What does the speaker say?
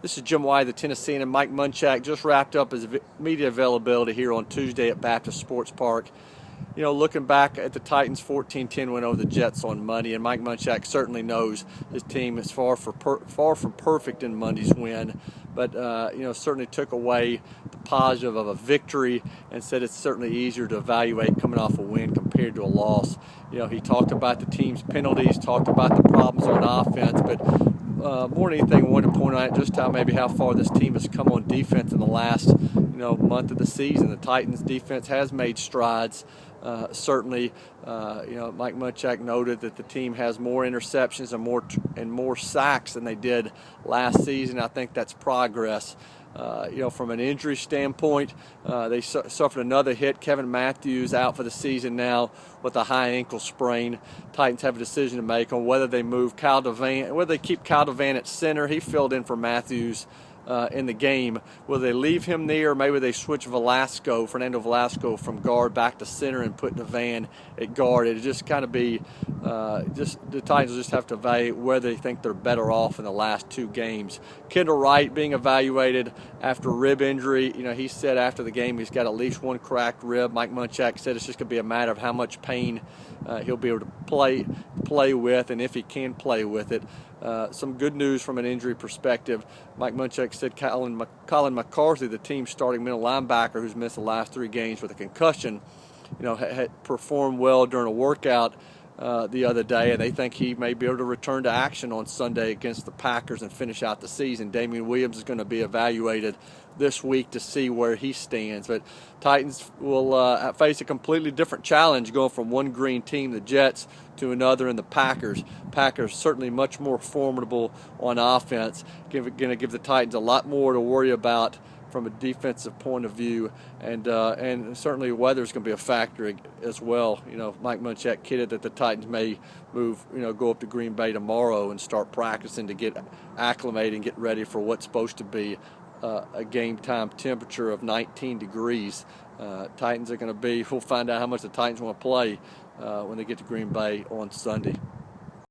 This is Jim Wyatt, the Tennessean, and Mike Munchak just wrapped up his media availability here on Tuesday at Baptist Sports Park. You know, looking back at the Titans' 14-10 win over the Jets on Monday, and Mike Munchak certainly knows his team is far from perfect in Monday's win, but you know, certainly took away the positive of a victory and said it's certainly easier to evaluate coming off a win compared to a loss. You know, he talked about the team's penalties, talked about the problems on offense, but more than anything, I wanted to point out just how far this team has come on defense in the last month of the season. The Titans' defense has made strides. Certainly, Mike Munchak noted that the team has more interceptions and more sacks than they did last season. I think that's progress. From an injury standpoint, they suffered another hit. Kevin Matthews out for the season now with a high ankle sprain. Titans have a decision to make on whether they move whether they keep Kyle DeVan at center. He filled in for Matthews in the game. Will they leave him there? Maybe they switch Fernando Velasco from guard back to center and put DeVan at guard. It'll just kind of be the Titans will just have to evaluate whether they think they're better off in the last two games. Kendall Wright being evaluated after rib injury. You know, he said after the game he's got at least one cracked rib. Mike Munchak said it's just going to be a matter of how much pain he'll be able to play with, and if he can play with it. Some good news from an injury perspective. Mike Munchak said Colin McCarthy, the team's starting middle linebacker who's missed the last three games with a concussion, had performed well during a workout the other day, and they think he may be able to return to action on Sunday against the Packers and finish out the season. Damian Williams is going to be evaluated this week to see where he stands. But Titans will face a completely different challenge going from one green team, the Jets, to another in the Packers. Packers certainly much more formidable on offense. Going to give the Titans a lot more to worry about from a defensive point of view, and certainly weather's going to be a factor as well. Mike Munchak kidded that the Titans may go up to Green Bay tomorrow and start practicing to get acclimated and get ready for what's supposed to be a game time temperature of 19 degrees. Titans are going to we'll find out how much the Titans want to play when they get to Green Bay on Sunday.